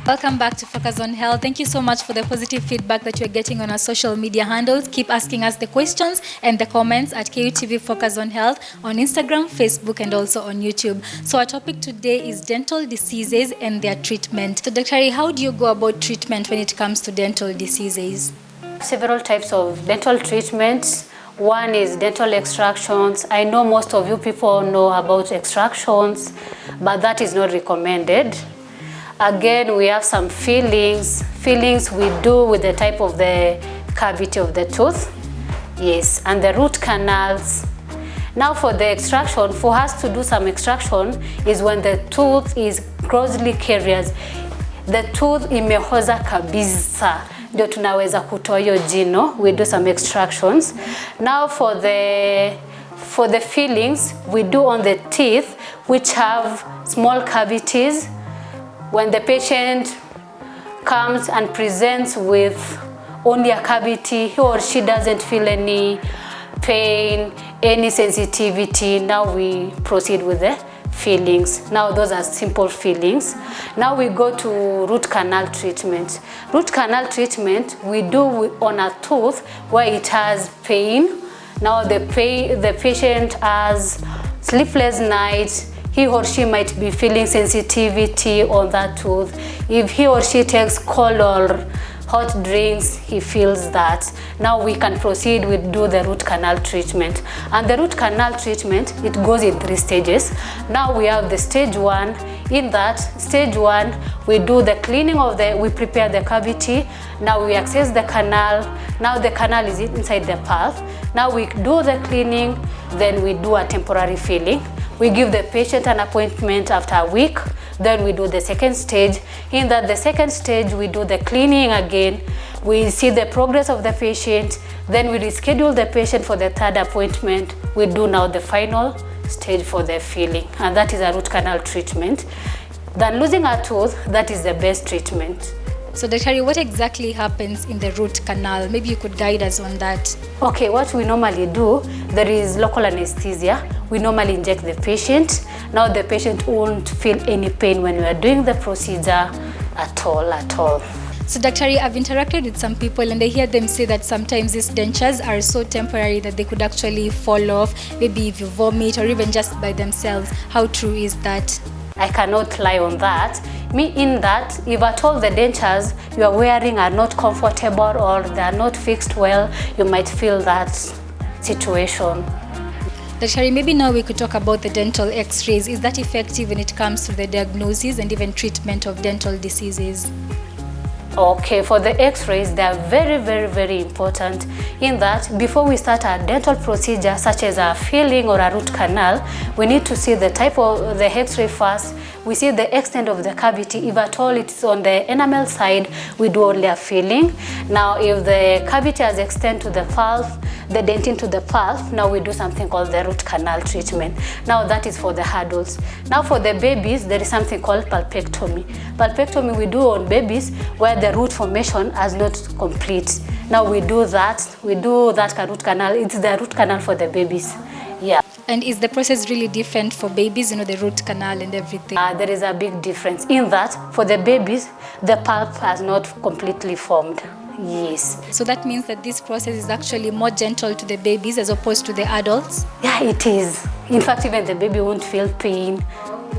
Welcome back to Focus on Health. Thank you so much for the positive feedback that you're getting on our social media handles. Keep asking us the questions and the comments at KuTV Focus on Health on Instagram, Facebook, and also on YouTube. So our topic today is dental diseases and their treatment. So Dr. how do you go about treatment when it comes to dental diseases? Several types of dental treatments. One is dental extractions. I know most of you people know about extractions, but that is not recommended. Again, we have some fillings. Fillings we do with the type of the cavity of the tooth. Yes, and the root canals. Now for the extraction, for us to do some extraction is when the tooth is grossly carious. The tooth imehoza kabisa. Ndio tunaweza kutoa hiyo jino. We do some extractions. Now for the fillings, we do on the teeth which have small cavities. When the patient comes and presents with only a cavity, he or she doesn't feel any pain, any sensitivity, now we proceed with the fillings. Now those are simple fillings. Now we go to root canal treatment. Root canal treatment we do on a tooth where it has pain. Now the patient has sleepless nights. He or she might be feeling sensitivity on that tooth. If he or she takes cold or hot drinks, he feels that. Now we can proceed with do the root canal treatment. And the root canal treatment, it goes in 3 stages. Now we have the stage 1. In that stage 1, we do the cleaning of we prepare the cavity. Now we access the canal. Now the canal is inside the pulp. Now we do the cleaning, then we do a temporary filling. We give the patient an appointment after a week. Then we do the second stage. In that the second stage, we do the cleaning again. We see the progress of the patient. Then we reschedule the patient for the 3rd appointment. We do now the final stage for the filling. And that is a root canal treatment. Then losing a tooth, that is the best treatment. So Dr. what exactly happens in the root canal? Maybe you could guide us on that. Okay, what we normally do, there is local anesthesia. We normally inject the patient. Now the patient won't feel any pain when we are doing the procedure at all. So Dr. I've interacted with some people and I hear them say that sometimes these dentures are so temporary that they could actually fall off, maybe if you vomit or even just by themselves. How true is that? I cannot lie on that. In that, if at all the dentures you are wearing are not comfortable or they are not fixed well, you might feel that situation. Dr. maybe now we could talk about the dental x-rays. Is that effective when it comes to the diagnosis and even treatment of dental diseases? Okay, for the x-rays, they are very, very, very important in that before we start a dental procedure such as a filling or a root canal, we need to see the type of the x-ray first. We see the extent of the cavity. If at all it's on the enamel side, we do only a filling. Now if the cavity has extended to the pulp, the dentin to the pulp, now we do something called the root canal treatment. Now that is for the adults. Now for the babies, there is something called pulpectomy. Pulpectomy we do on babies where the root formation is not complete. Now we do that root canal. It's the root canal for the babies. Yeah. And is the process really different for babies, the root canal and everything? There is a big difference in that for the babies, the pulp has not completely formed. Yes. So that means that this process is actually more gentle to the babies as opposed to the adults? Yeah, it is. In fact, even the baby won't feel pain.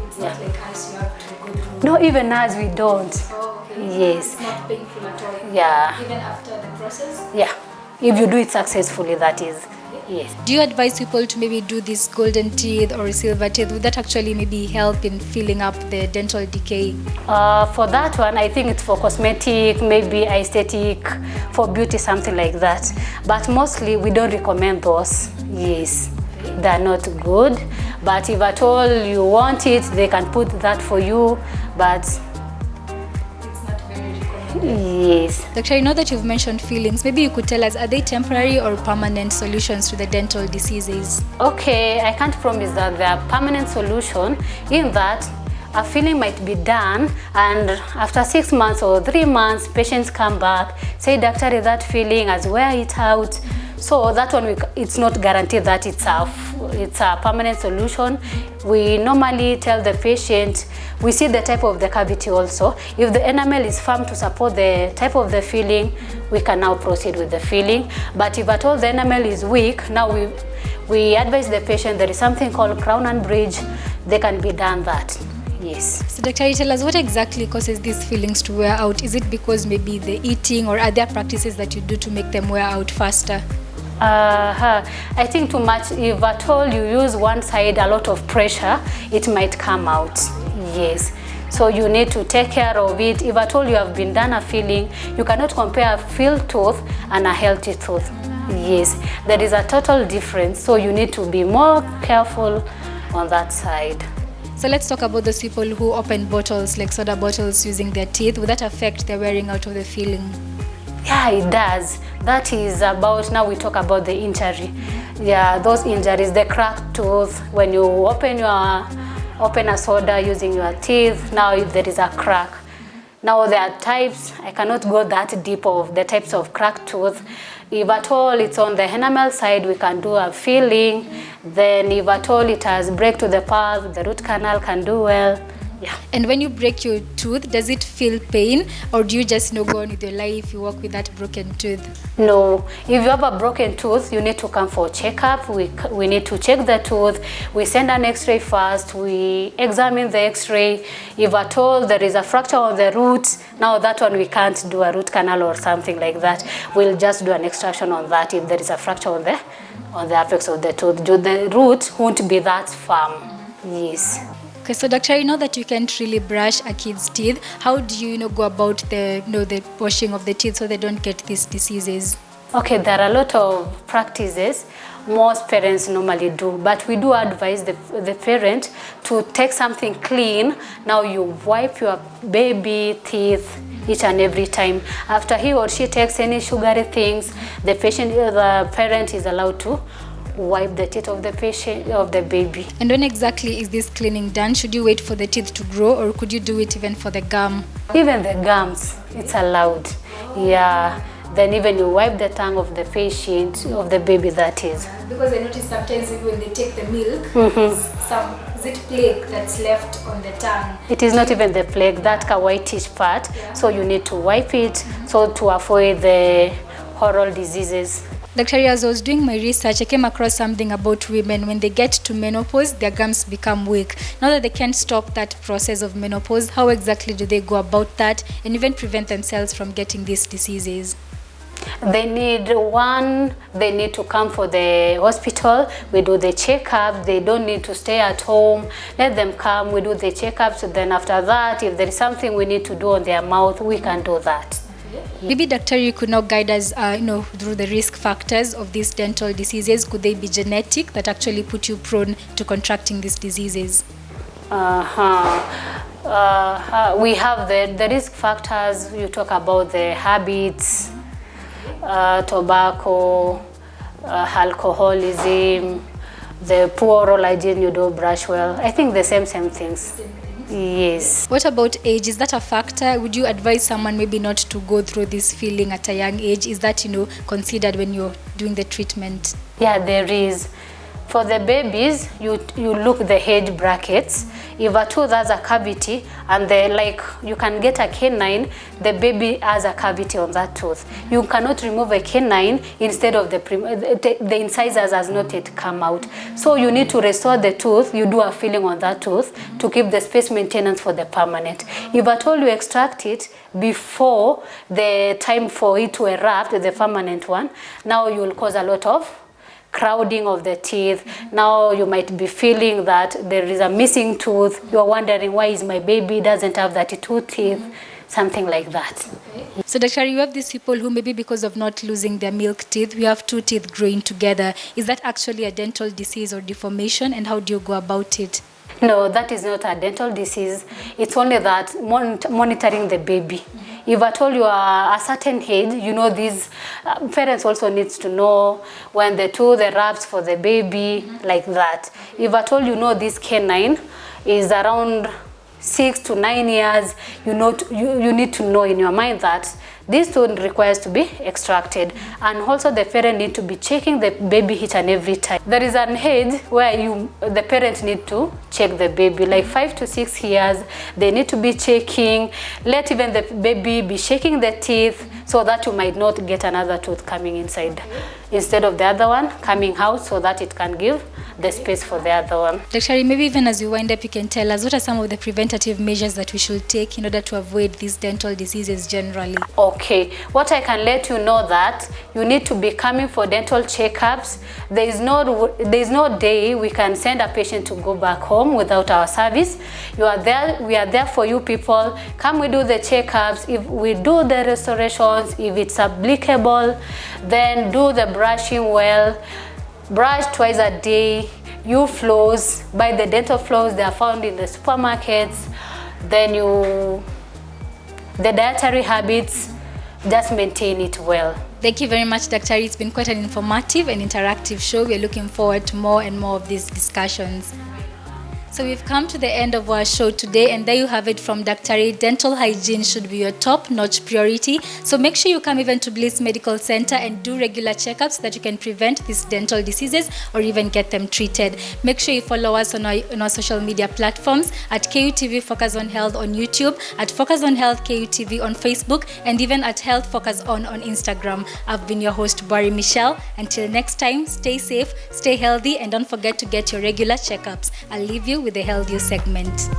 It's not like us, you have to go through. No, even us, we don't. Oh, okay. Yes. It's not painful at all? Yeah. Even after the process? Yeah. If you do it successfully, that is. Yes. Do you advise people to maybe do this golden teeth or silver teeth? Would that actually maybe help in filling up the dental decay? For that one, I think it's for cosmetic, maybe aesthetic, for beauty, something like that. But mostly, we don't recommend those. Yes. They're not good. But if at all you want it, they can put that for you. But yes. Doctor, I know that you've mentioned fillings. Maybe you could tell us, are they temporary or permanent solutions to the dental diseases? Okay, I can't promise that they are permanent solution in that a filling might be done and after 6 months or 3 months, patients come back, say, Doctor, that filling has wear it out. So that one, it's not guaranteed that it's it's a permanent solution, we normally tell the patient, we see the type of the cavity also. If the enamel is firm to support the type of the filling, we can now proceed with the filling. But if at all the enamel is weak, now we advise the patient there is something called crown and bridge. They can be done that. Yes. So Dr., tell us what exactly causes these fillings to wear out? Is it because maybe the eating, or are there practices that you do to make them wear out faster? I think too much. If at all you use one side, a lot of pressure, it might come out. Yes. So you need to take care of it. If at all you have been done a filling, you cannot compare a filled tooth and a healthy tooth. Yes, there is a total difference. So you need to be more careful on that side. So let's talk about those people who open bottles, like soda bottles, using their teeth. Would that affect the wearing out of the filling? Yeah, it does. That is about, now we talk about the injury. Yeah, those injuries, the cracked tooth, when you open a soda using your teeth, now if there is a crack. Now there are types, I cannot go that deep of the types of cracked tooth. If at all it's on the enamel side, we can do a filling. Then if at all it has break to the path, the root canal can do well. Yeah. And when you break your tooth, does it feel pain, or do you just go on with your life, you walk with that broken tooth? No. If you have a broken tooth, you need to come for a checkup. We need to check the tooth. We send an x-ray first. We examine the x-ray. If at all there is a fracture on the root, now that one we can't do a root canal or something like that. We'll just do an extraction on that if there is a fracture on the apex of the tooth. The root won't be that firm. Yes. Okay, so Doctor, you know that you can't really brush a kid's teeth. How do you go about the washing of the teeth so they don't get these diseases? Okay, there are a lot of practices most parents normally do, but we do advise the parent to take something clean. Now you wipe your baby teeth each and every time. After he or she takes any sugary things, the parent is allowed to wipe the teeth of the baby. And when exactly is this cleaning done? Should you wait for the teeth to grow, or could you do it even for the gum? Even the gums, it's allowed. Yeah. Then even you wipe the tongue of the patient, of the baby, that is. Because I notice sometimes when they take the milk, is it plaque that's left on the tongue? It is not even the plaque, that whitish part. Yeah. So you need to wipe it so to avoid the oral diseases. Dr. As I was doing my research, I came across something about women. When they get to menopause, their gums become weak. Now that they can't stop that process of menopause, how exactly do they go about that and even prevent themselves from getting these diseases? They need to come for the hospital. We do the checkup. They don't need to stay at home. Let them come. We do the checkups. So then after that, if there is something we need to do on their mouth, we can do that. Maybe, Doctor, you could now guide us, through the risk factors of these dental diseases. Could they be genetic that actually put you prone to contracting these diseases? We have the risk factors. You talk about the habits, tobacco, alcoholism, the poor oral hygiene, you don't brush well. I think the same things. Yes. What about age? Is that a factor? Would you advise someone maybe not to go through this feeling at a young age? Is that, considered when you're doing the treatment? Yeah, there is. For the babies, you look the age brackets. If a tooth has a cavity and you can get a canine, the baby has a cavity on that tooth. You cannot remove a canine instead of the incisors has not yet come out. So you need to restore the tooth. You do a filling on that tooth to keep the space maintenance for the permanent. If at all you extract it before the time for it to erupt, the permanent one, now you will cause a lot of crowding of the teeth. Now you might be feeling that there is a missing tooth. You are wondering, why is my baby doesn't have that two teeth? Something like that. Okay. So Dr. you have these people who maybe because of not losing their milk teeth, we have two teeth growing together. Is that actually a dental disease or deformation, and how do you go about it? No, that is not a dental disease. It's only that monitoring the baby. If at all you are a certain age, these parents also needs to know when the tooth erupts for the baby, like that. If at all this canine is around 6 to 9 years, you need to know in your mind that This tooth requires to be extracted, and also the parent need to be checking the baby each and every time. There is an age where the parent need to check the baby, like 5 to 6 years. They need to be checking. Let even the baby be shaking the teeth, so that you might not get another tooth coming inside instead of the other one coming out, so that it can give the space for the other one. Dr. Maybe even as we wind up, you can tell us what are some of the preventative measures that we should take in order to avoid these dental diseases generally? Okay, what I can let you know that you need to be coming for dental checkups. There is no day we can send a patient to go back home without our service. You are there, we are there for you people. Come, we do the checkups. If we do the restorations, if it's applicable, then do the brushing well. Brush twice a day. You floss, buy the dental floss, they are found in the supermarkets. Then the dietary habits, just maintain it well. Thank you very much, Dr. It's been quite an informative and interactive show. We're looking forward to more and more of these discussions. So we've come to the end of our show today, and there you have it from Dr. Dental hygiene should be your top-notch priority. So make sure you come even to Bliss Medical Center and do regular checkups so that you can prevent these dental diseases or even get them treated. Make sure you follow us on our social media platforms at KuTV Focus on Health on YouTube, at Focus on Health KuTV on Facebook, and even at Health Focus on Instagram. I've been your host, Barry Michelle. Until next time, stay safe, stay healthy, and don't forget to get your regular checkups. I'll leave you with the Health You segment.